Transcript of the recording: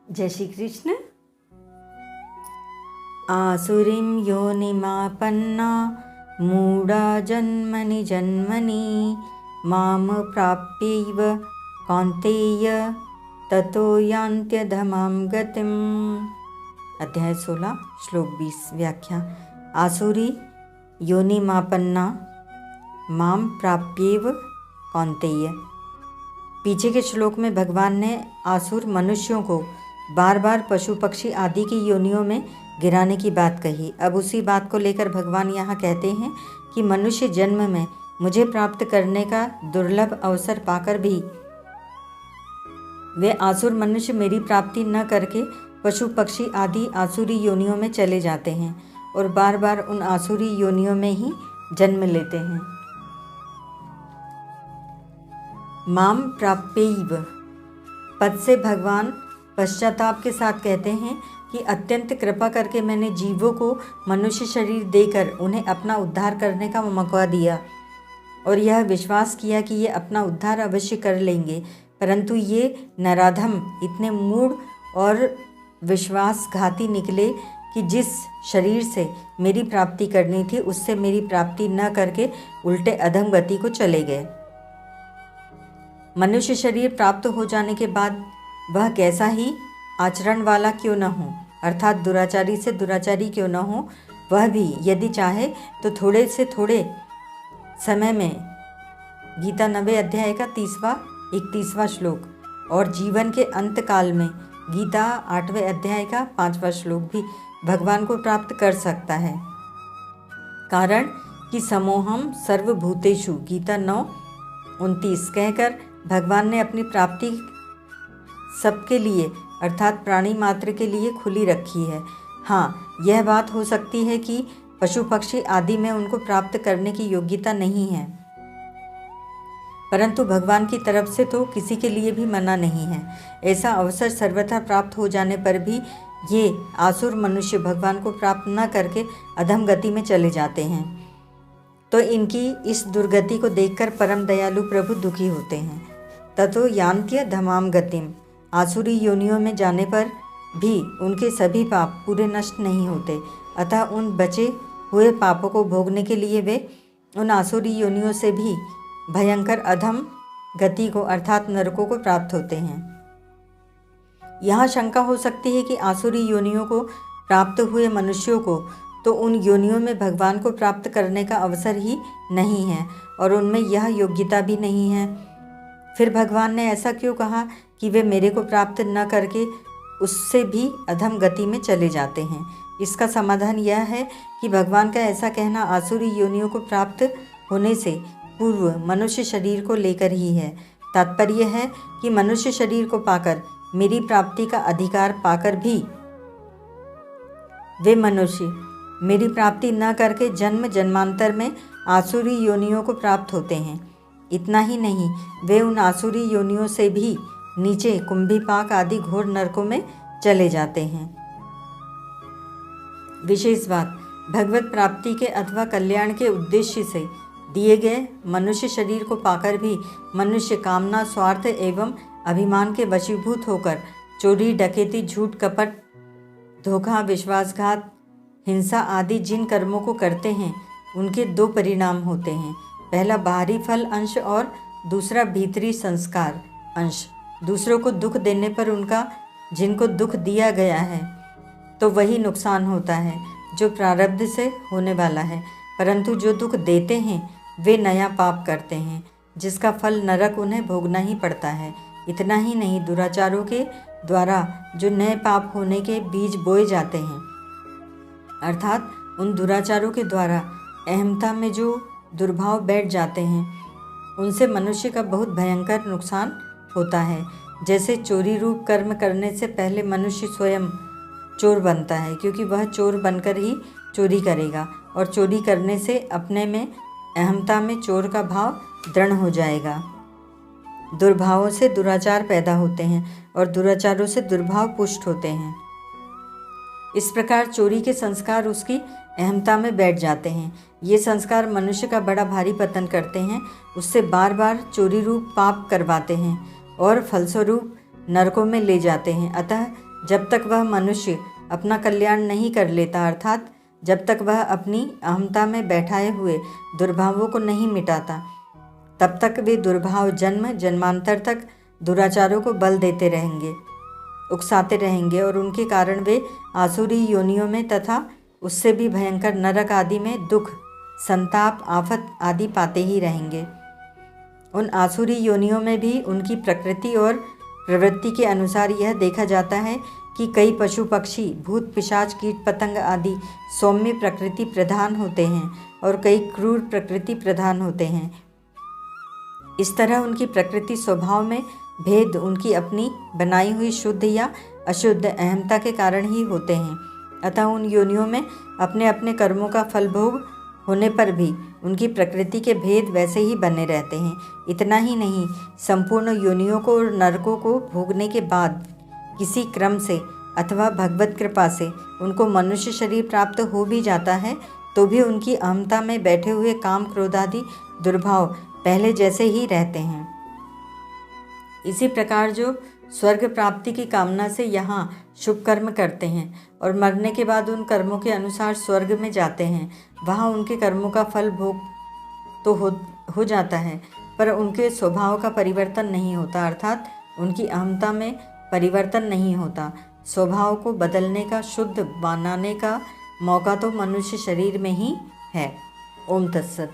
जय श्री कृष्ण। आसुरीं योनिमापन्ना मूढा जन्मनि जन्मनि माम प्राप्यैव कौन्तेय ततो यान्त्यधमां गतिम्। अध्याय 16 श्लोक 20 व्याख्या। आसुरी योनिमापन्ना माम प्राप्यैव कौन्तेय। पीछे के श्लोक में भगवान ने आसुर मनुष्यों को बार बार पशु पक्षी आदि की योनियों में गिराने की बात कही। अब उसी बात को लेकर भगवान यहाँ कहते हैं कि मनुष्य जन्म में मुझे प्राप्त करने का दुर्लभ अवसर पाकर भी वे आसुर मनुष्य मेरी प्राप्ति न करके पशु पक्षी आदि आसुरी योनियों में चले जाते हैं और बार बार उन आसुरी योनियों में ही जन्म लेते हैं। माम प्राप्यैव पद से भगवान पश्चाताप के साथ कहते हैं कि अत्यंत कृपा करके मैंने जीवों को मनुष्य शरीर देकर उन्हें अपना उद्धार करने का मौका दिया और यह विश्वास किया कि ये अपना उद्धार अवश्य कर लेंगे, परंतु ये नराधम इतने मूढ़ और विश्वासघाती निकले कि जिस शरीर से मेरी प्राप्ति करनी थी उससे मेरी प्राप्ति न करके उल्टे अधम गति को चले गए। मनुष्य शरीर प्राप्त हो जाने के बाद वह कैसा ही आचरण वाला क्यों न हो, अर्थात दुराचारी से दुराचारी क्यों न हो, वह भी यदि चाहे तो थोड़े से थोड़े समय में गीता 90 अध्याय का 30वां 31वां श्लोक और जीवन के अंत काल में गीता 8वें अध्याय का 5वां श्लोक भी भगवान को प्राप्त कर सकता है। कारण कि समोहम सर्वभूतेषु गीता 9:29 कहकर भगवान ने अपनी प्राप्ति सबके लिए अर्थात प्राणी मात्र के लिए खुली रखी है। हाँ, यह बात हो सकती है कि पशु पक्षी आदि में उनको प्राप्त करने की योग्यता नहीं है, परंतु भगवान की तरफ से तो किसी के लिए भी मना नहीं है। ऐसा अवसर सर्वथा प्राप्त हो जाने पर भी ये आसुर मनुष्य भगवान को प्राप्त न करके अधम गति में चले जाते हैं, तो इनकी इस दुर्गति को देखकर परम दयालु प्रभु दुखी होते हैं। ततो यान्त्य धमाम गतिम। आसुरी योनियों में जाने पर भी उनके सभी पाप पूरे नष्ट नहीं होते, अतः उन बचे हुए पापों को भोगने के लिए वे उन आसुरी योनियों से भी भयंकर अधम गति को अर्थात नरकों को प्राप्त होते हैं। यहाँ शंका हो सकती है कि आसुरी योनियों को प्राप्त हुए मनुष्यों को तो उन योनियों में भगवान को प्राप्त करने का अवसर ही नहीं है और उनमें यह योग्यता भी नहीं है। फिर भगवान ने ऐसा क्यों कहा कि वे मेरे को प्राप्त न करके उससे भी अधम गति में चले जाते हैं? इसका समाधान यह है कि भगवान का ऐसा कहना आसुरी योनियों को प्राप्त होने से पूर्व मनुष्य शरीर को लेकर ही है। तात्पर्य है कि मनुष्य शरीर को पाकर मेरी प्राप्ति का अधिकार पाकर भी वे मनुष्य मेरी प्राप्ति न करके जन्म जन्मांतर में आसुरी योनियों को प्राप्त होते हैं। इतना ही नहीं, वे उन आसुरी योनियों से भी नीचे कुंभीपाक आदि घोर नरकों में चले जाते हैं। विशेष बात, भगवत प्राप्ति के अथवा कल्याण के उद्देश्य से दिए गए मनुष्य शरीर को पाकर भी मनुष्य कामना, स्वार्थ एवं अभिमान के वशीभूत होकर चोरी, डकैती, झूठ, कपट, धोखा, विश्वासघात, हिंसा आदि जिन कर्मों को करते हैं उनके दो परिणाम होते हैं। पहला बाहरी फल अंश और दूसरा भीतरी संस्कार अंश। दूसरों को दुख देने पर उनका जिनको दुख दिया गया है तो वही नुकसान होता है जो प्रारब्ध से होने वाला है, परंतु जो दुख देते हैं वे नया पाप करते हैं जिसका फल नरक उन्हें भोगना ही पड़ता है। इतना ही नहीं, दुराचारों के द्वारा जो नए पाप होने के बीज बोए जाते हैं, अर्थात उन दुराचारों के द्वारा अहमता में जो दुर्भाव बैठ जाते हैं, उनसे मनुष्य का बहुत भयंकर नुकसान होता है। जैसे चोरी रूप कर्म करने से पहले मनुष्य स्वयं चोर बनता है, क्योंकि वह चोर बनकर ही चोरी करेगा और चोरी करने से अपने में अहमता में चोर का भाव दृढ़ हो जाएगा। दुर्भावों से दुराचार पैदा होते हैं और दुराचारों से दुर्भाव पुष्ट होते हैं। इस प्रकार चोरी के संस्कार उसकी अहमता में बैठ जाते हैं। ये संस्कार मनुष्य का बड़ा भारी पतन करते हैं, उससे बार बार चोरी रूप पाप करवाते हैं और फलस्वरूप नरकों में ले जाते हैं। अतः जब तक वह मनुष्य अपना कल्याण नहीं कर लेता, अर्थात जब तक वह अपनी अहमता में बैठाए हुए दुर्भावों को नहीं मिटाता, तब तक वे दुर्भाव जन्म जन्मांतर तक दुराचारों को बल देते रहेंगे, उकसाते रहेंगे और उनके कारण वे आसुरी योनियों में तथा उससे भी भयंकर नरक आदि में दुख, संताप, आफत आदि पाते ही रहेंगे। उन आसुरी योनियों में भी उनकी प्रकृति और प्रवृत्ति के अनुसार यह देखा जाता है कि कई पशु पक्षी, भूत पिशाच, कीट पतंग आदि सौम्य प्रकृति प्रधान होते हैं और कई क्रूर प्रकृति प्रधान होते हैं। इस तरह उनकी प्रकृति स्वभाव में भेद उनकी अपनी बनाई हुई शुद्ध या अशुद्ध अहमता के कारण ही होते हैं। अतः उन योनियों में अपने अपने कर्मों का फल भोग होने पर भी उनकी प्रकृति के भेद वैसे ही बने रहते हैं। इतना ही नहीं, संपूर्ण योनियों को और नरकों को भोगने के बाद किसी क्रम से अथवा भगवत कृपा से उनको मनुष्य शरीर प्राप्त हो भी जाता है, तो भी उनकी अहमता में बैठे हुए काम, क्रोध आदि दुर्भाव पहले जैसे ही रहते हैं। इसी प्रकार जो स्वर्ग प्राप्ति की कामना से यहाँ शुभ कर्म करते हैं और मरने के बाद उन कर्मों के अनुसार स्वर्ग में जाते हैं, वहाँ उनके कर्मों का फल भोग तो हो जाता है, पर उनके स्वभाव का परिवर्तन नहीं होता, अर्थात उनकी अहमता में परिवर्तन नहीं होता। स्वभाव को बदलने का, शुद्ध बनाने का मौका तो मनुष्य शरीर में ही है। ओम तत्सत।